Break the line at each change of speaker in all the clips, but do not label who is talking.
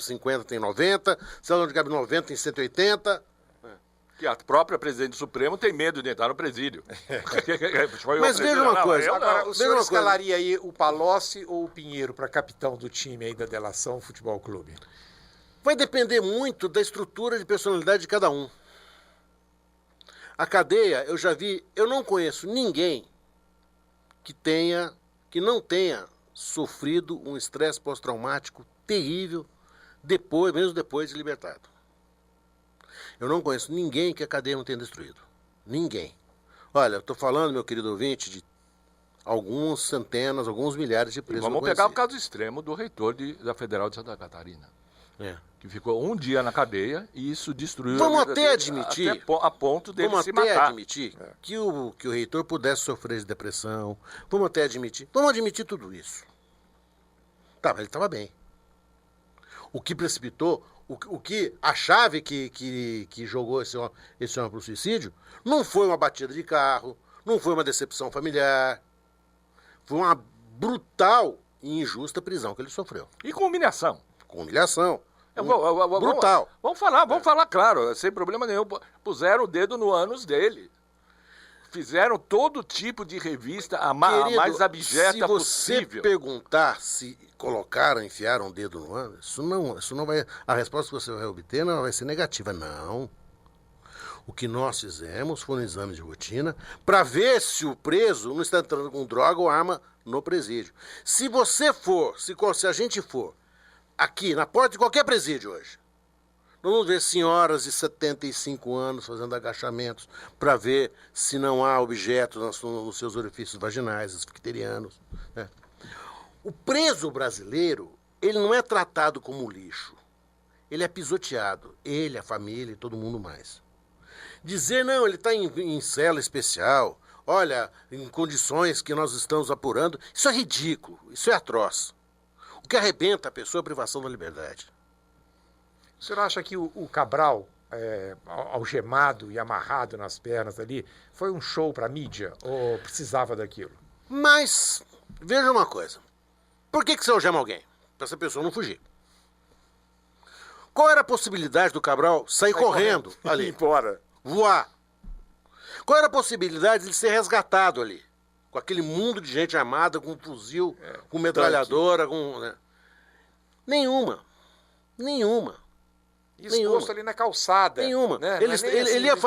50 tem 90, sala onde cabe 90 tem 180.
Que a própria presidente do Supremo tem medo de entrar no presídio.
Mas veja uma coisa.
Agora, o senhor escalaria aí o Palocci ou o Pinheiro para capitão do time aí da Delação Futebol Clube?
Vai depender muito da estrutura de personalidade de cada um. A cadeia, eu não conheço ninguém que não tenha sofrido um estresse pós-traumático terrível mesmo depois de libertado. Eu não conheço ninguém que a cadeia não tenha destruído. Ninguém. Olha, eu estou falando, meu querido ouvinte, de alguns centenas, alguns milhares de presos.
Vamos pegar o caso extremo do reitor da Federal de Santa Catarina. Que ficou um dia na cadeia e isso destruiu
Vamos até admitir,
até a ponto dele se matar.
Vamos até admitir que o reitor pudesse sofrer de depressão. Vamos admitir tudo isso. Tá, mas ele estava bem. O que precipitou, a chave que jogou esse homem para o suicídio não foi uma batida de carro, não foi uma decepção familiar, foi uma brutal e injusta prisão que ele sofreu.
E com humilhação.
Com humilhação.
Brutal. Vamos falar claro, sem problema nenhum. Puseram o dedo no ânus dele. Fizeram todo tipo de revista, mais abjeta possível.
Se você perguntar se enfiaram o dedo no ânus, isso não vai... A resposta que você vai obter não vai ser negativa, não. O que nós fizemos foi um exame de rotina para ver se o preso não está entrando com droga ou arma no presídio. Se a gente for aqui na porta de qualquer presídio hoje, nós vamos ver senhoras de 75 anos fazendo agachamentos para ver se não há objetos nos seus orifícios vaginais, asficterianos. Né? O preso brasileiro, ele não é tratado como lixo. Ele é pisoteado. Ele, a família e todo mundo mais. Dizer, não, ele está em cela especial, olha, em condições que nós estamos apurando, isso é ridículo, isso é atroz. O que arrebenta a pessoa é a privação da liberdade.
O senhor acha que o Cabral, algemado e amarrado nas pernas ali, foi um show para a mídia ou precisava daquilo?
Mas, veja uma coisa. Por que você algema alguém? Para essa pessoa não fugir. Qual era a possibilidade do Cabral sair correndo ali?
Ir embora.
Voar. Qual era a possibilidade de ele ser resgatado ali? Com aquele mundo de gente armada, com fuzil, com metralhadora, né? Nenhuma.
Exposto ali na calçada.
Nenhuma.
Né?
Ele ia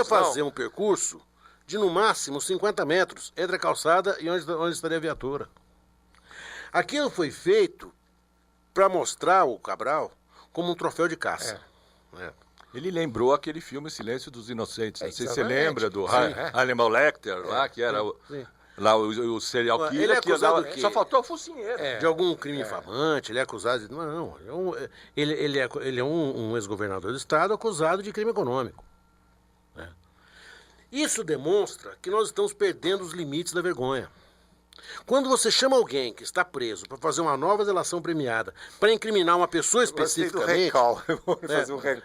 fazer um percurso de, no máximo, 50 metros entre a calçada e onde estaria a viatura. Aquilo foi feito para mostrar o Cabral como um troféu de caça.
Ele lembrou aquele filme Silêncio dos Inocentes. Não sei se você lembra do Hannibal Lecter, lá, que era o serial killer.
Ele é acusado de quê?
Só faltou o focinheiro.
De algum crime infamante, ele é acusado de... Não, ele é um ex-governador do Estado acusado de crime econômico. Né? Isso demonstra que nós estamos perdendo os limites da vergonha. Quando você chama alguém que está preso para fazer uma nova delação premiada, para incriminar uma pessoa especificamente...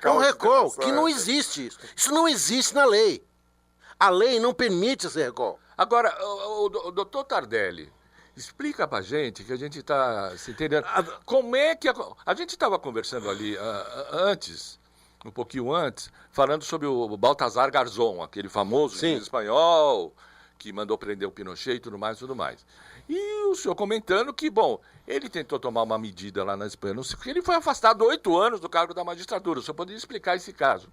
É um recall, que não existe isso. Isso não existe na lei. A lei não permite esse recall.
Agora, o doutor Tardelli, explica pra gente, que a gente está se entendendo, como é que... A gente estava conversando ali antes, um pouquinho antes, falando sobre o Baltazar Garzón, aquele famoso juiz espanhol que mandou prender o Pinochet e tudo mais. E o senhor comentando que, bom, ele tentou tomar uma medida lá na Espanha, não sei, porque ele foi afastado 8 anos do cargo da magistratura. O senhor poderia explicar esse caso?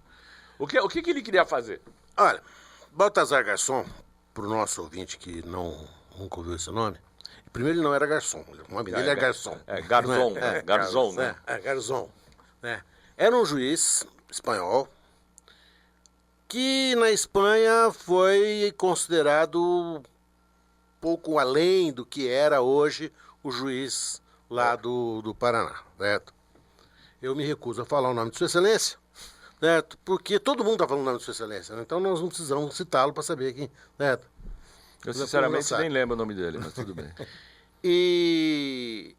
O que ele queria fazer?
Olha, Baltazar Garzón, para o nosso ouvinte que nunca ouviu esse nome, primeiro ele não era garçom, o nome dele é Garzón.
Garzón, Garzón, né?
Garzón. Era um juiz espanhol que na Espanha foi considerado pouco além do que era hoje o juiz lá do Paraná, certo? Eu me recuso a falar o nome de Sua Excelência, certo? Porque todo mundo está falando o nome de Sua Excelência, né? Então nós não precisamos citá-lo para saber quem, certo?
Eu sinceramente nem lembro o nome dele, mas tudo bem.
E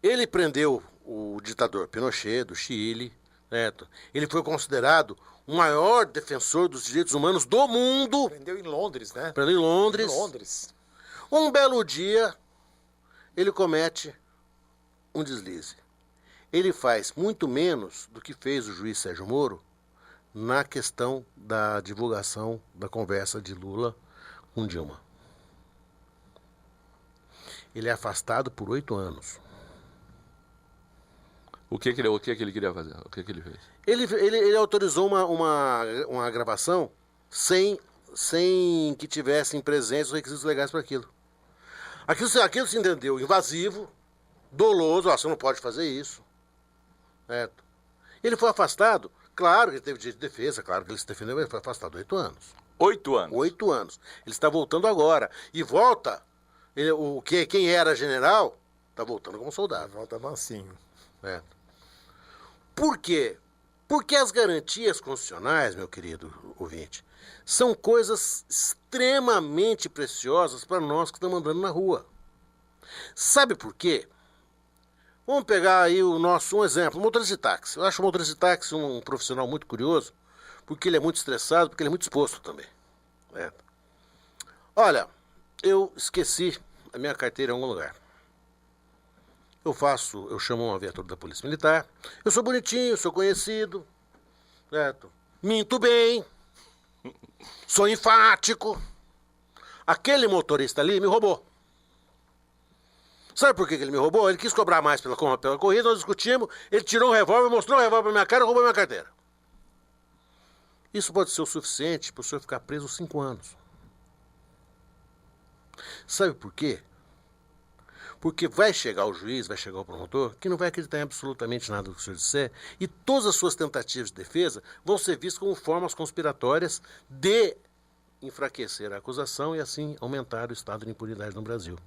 ele prendeu o ditador Pinochet, do Chile, certo? Ele foi considerado o maior defensor dos direitos humanos do mundo.
Prendeu em Londres, né?
Prendeu em Londres. Um belo dia, ele comete um deslize. ele faz muito menos do que fez o juiz Sérgio Moro na questão da divulgação da conversa de Lula com Dilma. Ele é afastado por 8 anos.
O que ele queria fazer? O que ele fez?
Ele autorizou uma gravação sem que tivessem presentes os requisitos legais para aquilo. Aquilo se entendeu invasivo, doloso, você não pode fazer isso. Certo? Ele foi afastado, claro que ele teve direito de defesa, claro que ele se defendeu, mas ele foi afastado 8 anos.
8 anos?
8 anos. Ele está voltando agora. E volta, quem era general, está voltando como soldado.
Volta mansinho.
Certo? Por quê? Porque as garantias constitucionais, meu querido ouvinte, são coisas extremamente preciosas para nós que estamos andando na rua. Sabe por quê? Vamos pegar aí um exemplo, motorista de táxi. Eu acho o motorista de táxi um profissional muito curioso, porque ele é muito estressado, porque ele é muito exposto também. Certo? Olha, eu esqueci a minha carteira em algum lugar. Eu chamo uma viatura da Polícia Militar, eu sou bonitinho, sou conhecido, certo? Minto bem, sou enfático. Aquele motorista ali me roubou. Sabe por que ele me roubou? Ele quis cobrar mais pela corrida, nós discutimos, ele tirou um revólver, mostrou o revólver na minha cara e roubou minha carteira. Isso pode ser o suficiente para o senhor ficar preso 5 anos. Sabe por quê? Porque vai chegar o juiz, vai chegar o promotor, que não vai acreditar em absolutamente nada do que o senhor disser, e todas as suas tentativas de defesa vão ser vistas como formas conspiratórias de enfraquecer a acusação e assim aumentar o estado de impunidade no Brasil.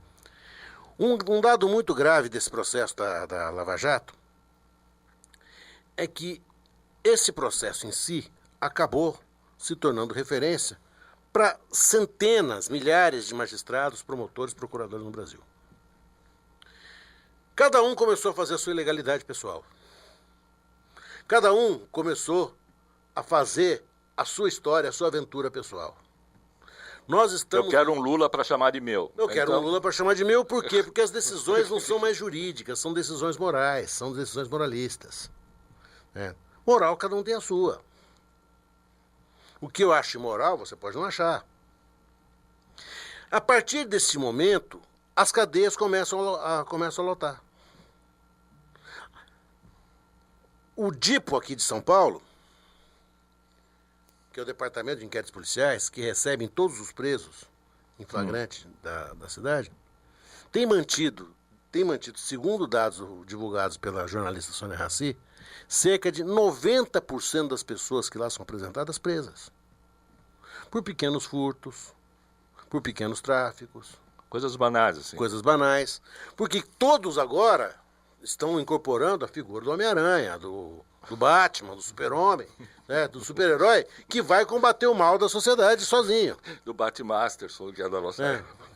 Um dado muito grave desse processo da Lava Jato é que esse processo em si acabou se tornando referência para centenas, milhares de magistrados, promotores, procuradores no Brasil. Cada um começou a fazer a sua ilegalidade pessoal. Cada um começou a fazer a sua história, a sua aventura pessoal. Nós estamos...
Eu quero um Lula para chamar de meu.
Eu quero um Lula para chamar de meu, por quê? Porque as decisões não são mais jurídicas, são decisões morais, são decisões moralistas. Moral, cada um tem a sua. O que eu acho imoral, você pode não achar. A partir desse momento, as cadeias começam a lotar. O DIPO aqui de São Paulo, que é o Departamento de Inquéritos Policiais, que recebem todos os presos em flagrante da cidade, tem mantido, segundo dados divulgados pela jornalista Sônia Raci, cerca de 90% das pessoas que lá são apresentadas presas. Por pequenos furtos, por pequenos tráficos.
Coisas banais, assim.
Coisas banais. Porque todos agora estão incorporando a figura do Homem-Aranha, do Batman, do Super-Homem, né, do super-herói, que vai combater o mal da sociedade sozinho.
Do Batmasterson, que é da nossa época.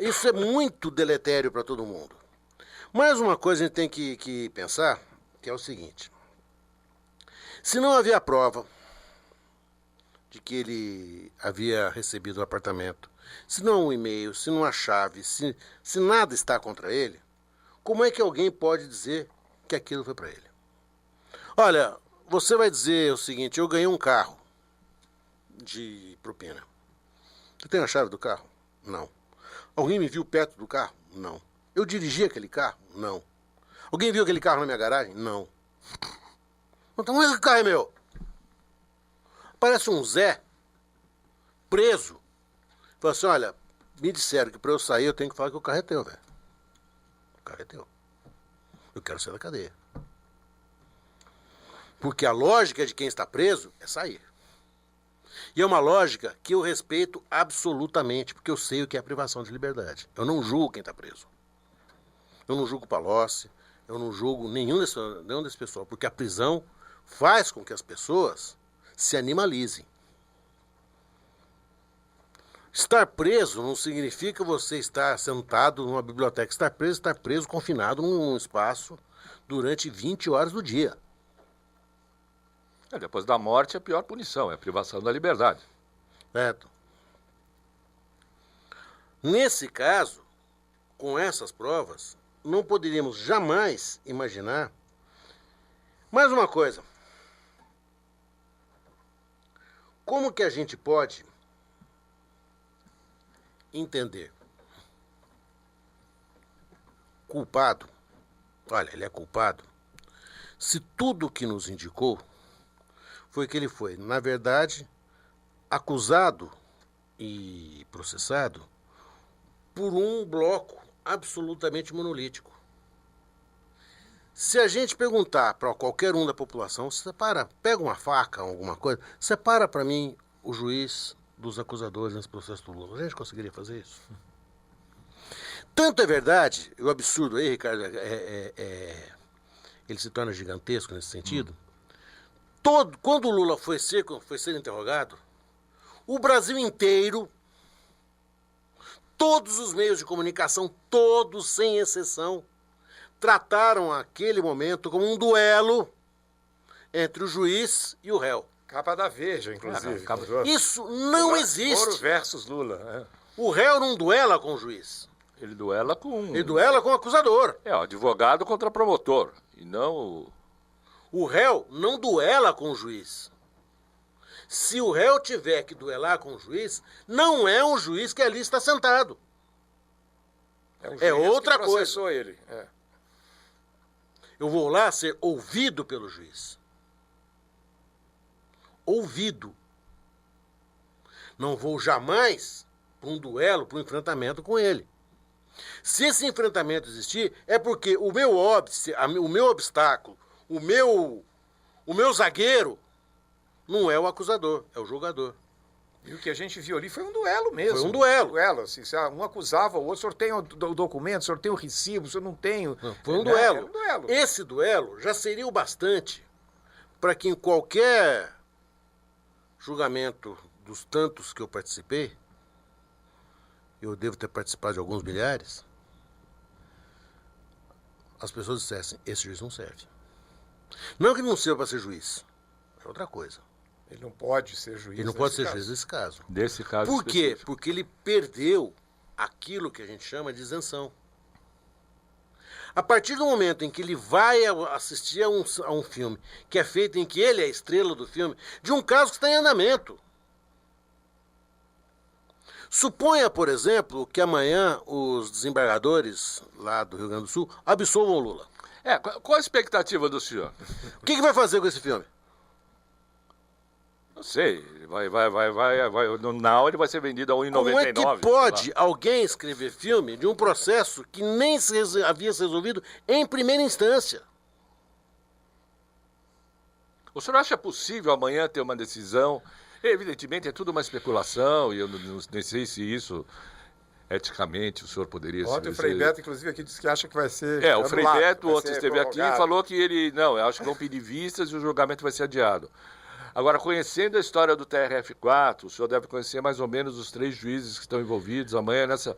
Isso é muito deletério para todo mundo. Mais uma coisa a gente tem que pensar, que é o seguinte. Se não havia prova de que ele havia recebido o apartamento, se não um e-mail, se não a chave, se nada está contra ele, como é que alguém pode dizer que aquilo foi para ele? Olha, você vai dizer o seguinte, eu ganhei um carro de propina. Você tem a chave do carro? Não. Alguém me viu perto do carro? Não. Eu dirigi aquele carro? Não. Alguém viu aquele carro na minha garagem? Não. Então esse carro é meu. Parece um Zé preso. Fala assim, olha, me disseram que para eu sair eu tenho que falar que o carro é teu, velho. O carro é teu. Eu quero sair da cadeia. Porque a lógica de quem está preso é sair. E é uma lógica que eu respeito absolutamente, porque eu sei o que é a privação de liberdade. Eu não julgo quem está preso. Eu não julgo o Palocci, eu não julgo nenhum desse pessoal, porque a prisão faz com que as pessoas se animalizem. Estar preso não significa você estar sentado numa biblioteca. Estar preso, confinado num espaço durante 20 horas do dia.
Depois da morte, a pior punição é a privação da liberdade.
Certo. Nesse caso, com essas provas, não poderíamos jamais imaginar. Mais uma coisa. Como que a gente pode entender? Culpado, olha, ele é culpado, se tudo que nos indicou foi que ele foi, na verdade, acusado e processado por um bloco absolutamente monolítico. Se a gente perguntar para qualquer um da população, separa, pega uma faca, alguma coisa, separa para mim o juiz dos acusadores nesse processo do Lula. A gente conseguiria fazer isso? Tanto é verdade, o absurdo aí, Ricardo, ele se torna gigantesco nesse sentido. Quando o Lula foi ser interrogado, o Brasil inteiro, todos os meios de comunicação, todos sem exceção, trataram aquele momento como um duelo entre o juiz e o réu.
Capa da Veja, inclusive.
Isso não existe.
Moro versus Lula.
O réu não duela com o juiz.
Ele duela com...
Ele duela com o acusador.
É, o advogado contra promotor, e não...
O réu não duela com o juiz. Se o réu tiver que duelar com o juiz, não é um juiz que ali está sentado.
É
outra coisa.
Ele.
Eu vou lá ser ouvido pelo juiz. Ouvido. Não vou jamais para um duelo, para um enfrentamento com ele. Se esse enfrentamento existir, é porque o meu obstáculo, o meu zagueiro, não é o acusador, é o julgador.
E o que a gente viu ali foi um duelo mesmo.
Foi um duelo.
Assim, um acusava o outro, o senhor tem o documento, o senhor tem o recibo, o senhor não tem.
Não, foi um duelo.
Era um duelo.
Esse duelo já seria o bastante para que em qualquer julgamento dos tantos que eu participei, eu devo ter participado de alguns milhares, as pessoas dissessem, esse juiz não serve. Não que ele não sirva para ser juiz, é outra coisa.
Ele não pode ser juiz.
Ele não pode ser juiz nesse caso.
Desse caso
Por quê?
específico.
Porque ele perdeu aquilo que a gente chama de isenção. A partir do momento em que ele vai assistir a um filme que é feito em que ele é a estrela do filme, de um caso que está em andamento. Suponha, por exemplo, que amanhã os desembargadores lá do Rio Grande do Sul absolvam o Lula.
Qual a expectativa do senhor?
O que vai fazer com esse filme?
Não sei, no Now ele vai ser vendido a R$1,99.
Como é que pode alguém escrever filme de um processo que nem havia se resolvido em primeira instância?
O senhor acha possível amanhã ter uma decisão? Evidentemente é tudo uma especulação e eu não sei se isso, eticamente, o senhor poderia...
Ontem o Frei Beto, inclusive, aqui disse que acha que vai ser...
o Frei Beto ontem esteve aqui e falou que ele... Não, eu acho que vão pedir vistas e o julgamento vai ser adiado. Agora, conhecendo a história do TRF4, o senhor deve conhecer mais ou menos os 3 juízes que estão envolvidos amanhã nessa...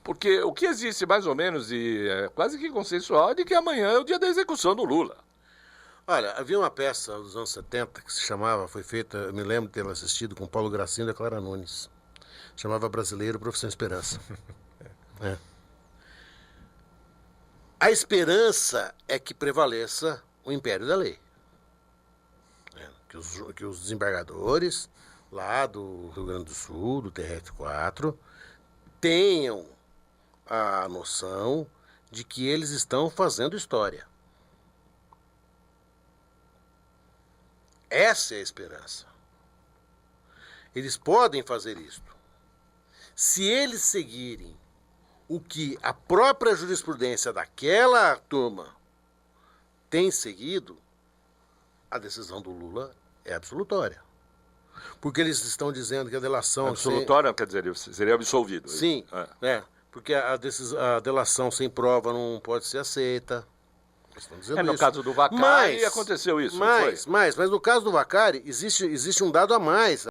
Porque o que existe mais ou menos, e é quase que consensual, é de que amanhã é o dia da execução do Lula.
Olha, havia uma peça dos anos 70 que se chamava, foi feita, eu me lembro de tê-la assistido com Paulo Gracindo e a Clara Nunes. Chamava Brasileiro, Profissão Esperança. A esperança é que prevaleça o império da lei. Que os desembargadores lá do Rio Grande do Sul, do TRF4, tenham a noção de que eles estão fazendo história. Essa é a esperança. Eles podem fazer isto. Se eles seguirem o que a própria jurisprudência daquela turma tem seguido, a decisão do Lula é absolutória. Porque eles estão dizendo que a delação...
Absolutória, quer dizer, seria absolvido.
Sim, porque a delação sem prova não pode ser aceita. Estão dizendo
no
isso.
caso do Vacari aconteceu isso,
mas no caso do Vacari existe um dado a mais.